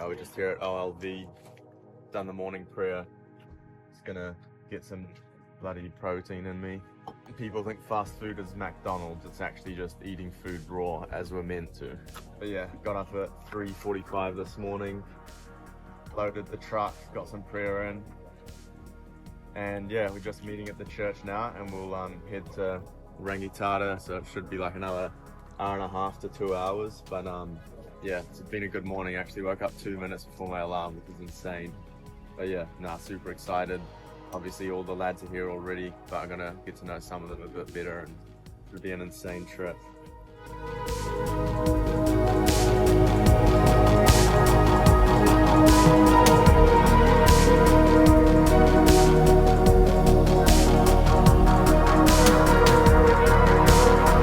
We're just here at OLV, done the morning prayer. Just gonna get some bloody protein in me. People think fast food is McDonald's. It's actually just eating food raw as we're meant to. But yeah, got up at 3:45 this morning, loaded the truck, got some prayer in. And yeah, we're just meeting at the church now, and we'll head to Rangitata, so it should be like another hour and a half to 2 hours. But yeah, it's been a good morning. I actually woke up 2 minutes before my alarm, which is insane. But yeah, super excited. Obviously all the lads are here already, but I'm gonna get to know some of them a bit better, and it'll be an insane trip.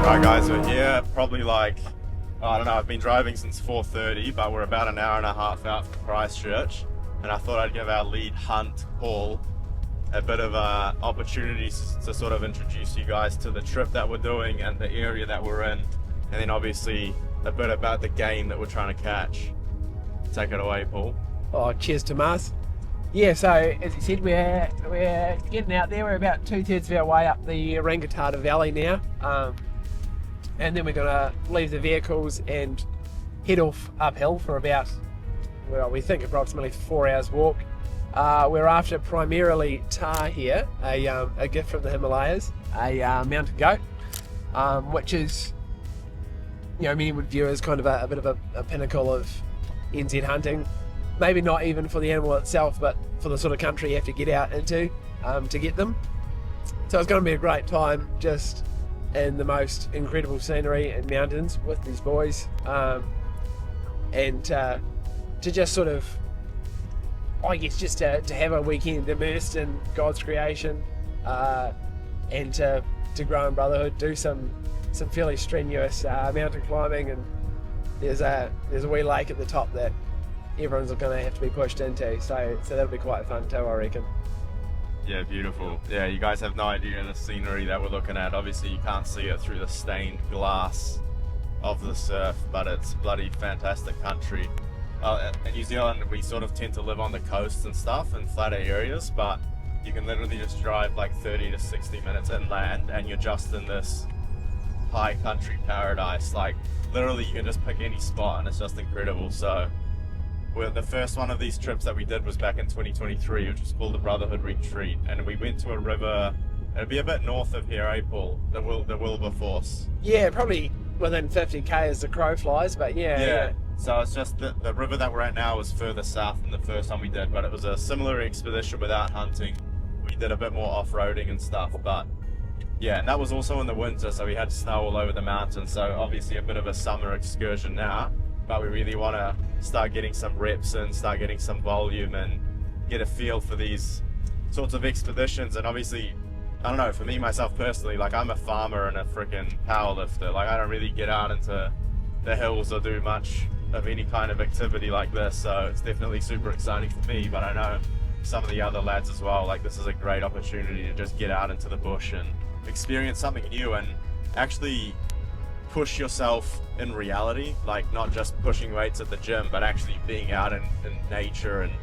Alright guys, we're here probably like, I don't know, I've been driving since 4:30, but we're about an hour and a half out from Christchurch, and I thought I'd give our lead hunt, Paul, a bit of opportunity to sort of introduce you guys to the trip that we're doing and the area that we're in, and then obviously a bit about the game that we're trying to catch. Take it away, Paul. Oh, cheers, Tomas. Yeah, so as you said, we're getting out there. We're about 2/3 of our way up the Rangitata Valley now, and then we're going to leave the vehicles and head off uphill for about, well, we think approximately 4 hours walk. We're after primarily Tahr here, a gift from the Himalayas, a mountain goat, which is, you know, many would view as kind of a bit of a pinnacle of NZ hunting. Maybe not even for the animal itself, but for the sort of country you have to get out into to get them. So it's going to be a great time, just in the most incredible scenery and mountains with these boys, and to just sort of, I guess, just to have a weekend immersed in God's creation, and to grow in Brotherhood, do some fairly strenuous mountain climbing, and there's a wee lake at the top that everyone's going to have to be pushed into, so that'll be quite fun too, I reckon. Yeah, beautiful. Yeah, you guys have no idea the scenery that we're looking at. Obviously you can't see it through the stained glass of the surf, but it's bloody fantastic country. In New Zealand, we sort of tend to live on the coast and stuff in flatter areas, but you can literally just drive like 30 to 60 minutes inland and you're just in this high country paradise. Like literally you can just pick any spot and it's just incredible. So the first one of these trips that we did was back in 2023, which was called the Brotherhood Retreat, and we went to a river. It'd be a bit north of here, April, the Wilberforce. Yeah, probably within 50k as the crow flies, but yeah. So it's just the river that we're at now is further south than the first time we did, but it was a similar expedition without hunting. We did a bit more off-roading and stuff, but yeah, and that was also in the winter, so we had snow all over the mountain, so obviously a bit of a summer excursion now, but we really want to start getting some reps and start getting some volume and get a feel for these sorts of expeditions. And obviously, I don't know, for me, myself personally, like I'm a farmer and a freaking powerlifter. Like I don't really get out into the hills or do much of any kind of activity like this, so it's definitely super exciting for me, but I know some of the other lads as well, like this is a great opportunity to just get out into the bush and experience something new and actually push yourself in reality, like not just pushing weights at the gym, but actually being out in nature and,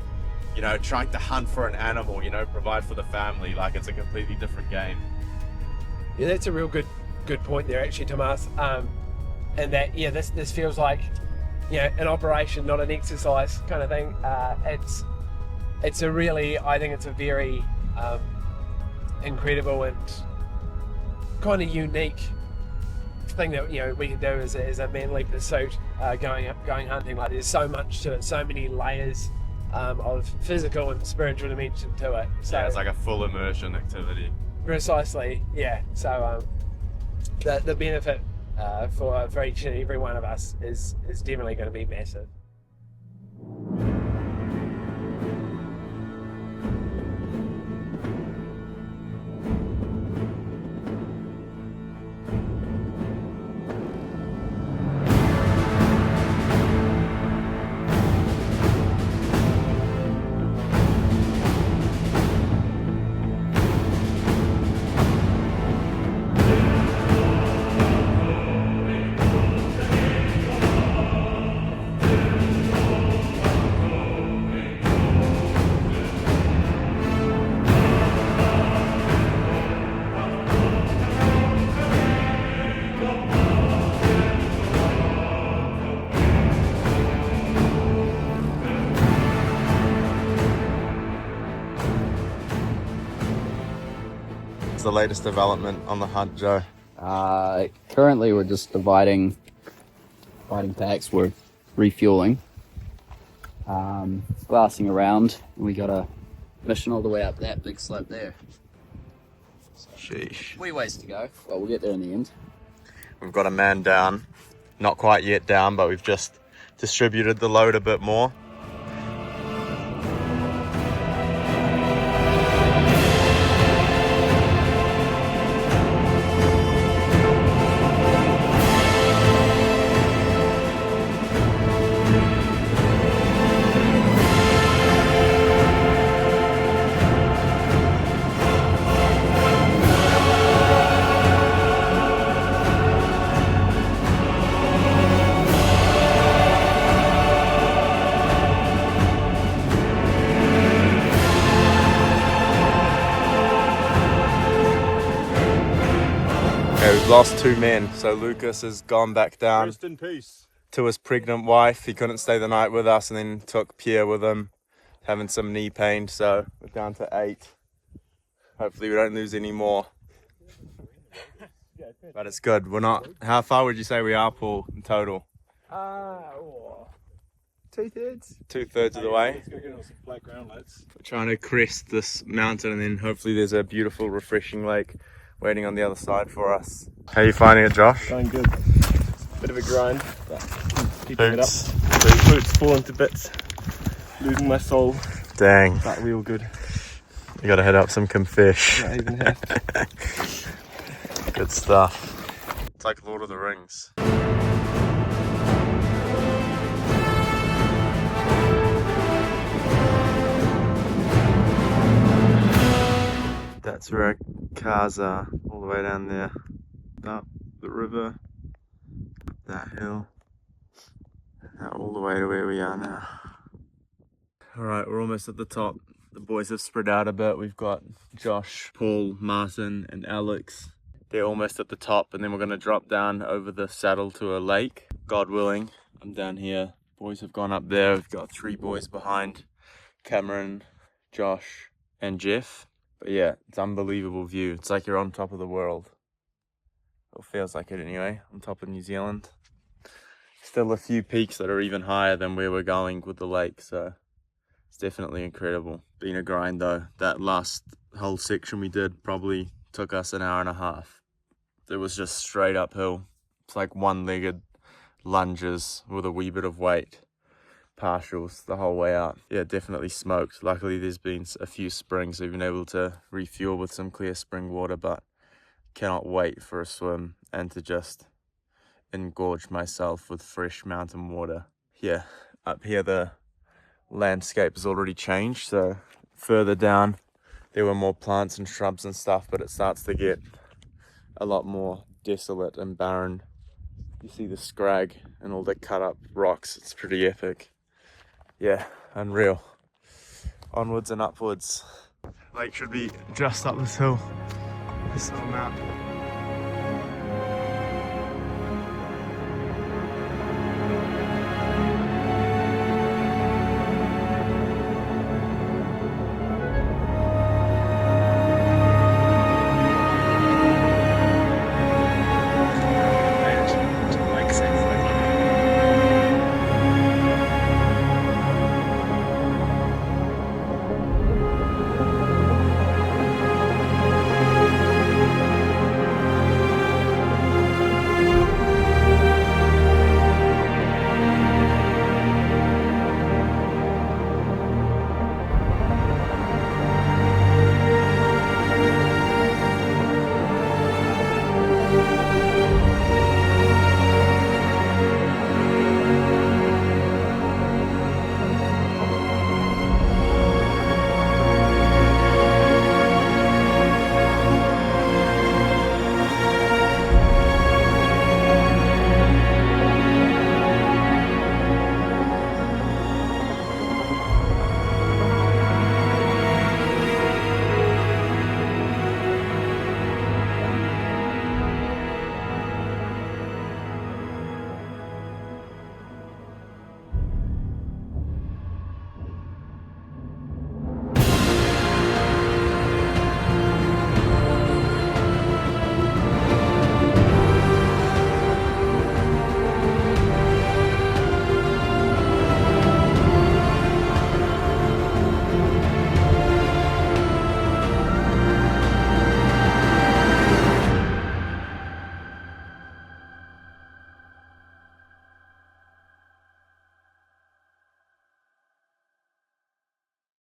you know, trying to hunt for an animal, you know, provide for the family. Like it's a completely different game. Yeah, that's a real good point there actually, Tomas. And that, yeah, this feels like, you know, an operation, not an exercise kind of thing. It's a really, I think it's a very incredible and kind of unique thing that, you know, we can do as a manly pursuit, going hunting. Like there's so much to it, so many layers of physical and spiritual dimension to it. So yeah, it's like a full immersion activity. Precisely, yeah. So the benefit for each and every one of us is definitely going to be massive. What's the latest development on the hunt, Joe? Currently we're just dividing packs. We're refueling, glassing around. We got a mission all the way up that big slope there. Sheesh. Wee ways to go. Well, we'll get there in the end. We've got a man down. Not quite yet down, but we've just distributed the load a bit more. We've lost 2 men, so Lucas has gone back down. Rest in peace. To his pregnant wife. He couldn't stay the night with us, and then took Pierre with him, having some knee pain, so we're down to 8. Hopefully we don't lose any more. But it's good. We're not... How far would you say we are, Paul, in total? 2/3. 2/3 of the way. Let's go get on some flat ground, lads. We're trying to crest this mountain, and then hopefully there's a beautiful, refreshing lake waiting on the other side for us. How are you finding it, Josh? Going good. Bit of a grind, but keeping Boots. it up. Boots falling to bits. Losing my soul, Dang. but we all good. You gotta head up some fish. Not even half. Good stuff. It's like Lord of the Rings. That's where our cars are, all the way down there. Up the river, up that hill, now all the way to where we are now. Alright, we're almost at the top. The boys have spread out a bit. We've got Josh, Paul, Martin and Alex. They're almost at the top, and then we're going to drop down over the saddle to a lake. God willing, I'm down here. Boys have gone up there. We've got 3 boys behind. Cameron, Josh and Jeff. But yeah, it's an unbelievable view. It's like you're on top of the world. It feels like it anyway, on top of New Zealand. Still a few peaks that are even higher than where we're going with the lake, so it's definitely incredible. Been a grind though. That last whole section we did probably took us an hour and a half. It was just straight uphill. It's like one-legged lunges with a wee bit of weight. Partials the whole way out. Yeah, definitely smoked. Luckily there's been a few springs, so we've been able to refuel with some clear spring water, but cannot wait for a swim and to just engorge myself with fresh mountain water. Yeah, up here the landscape has already changed, so further down there were more plants and shrubs and stuff, but it starts to get a lot more desolate and barren. You see the scrag and all the cut up rocks. It's pretty epic. Yeah, unreal. Onwards and upwards. Lake should be just up this hill. This little mountain.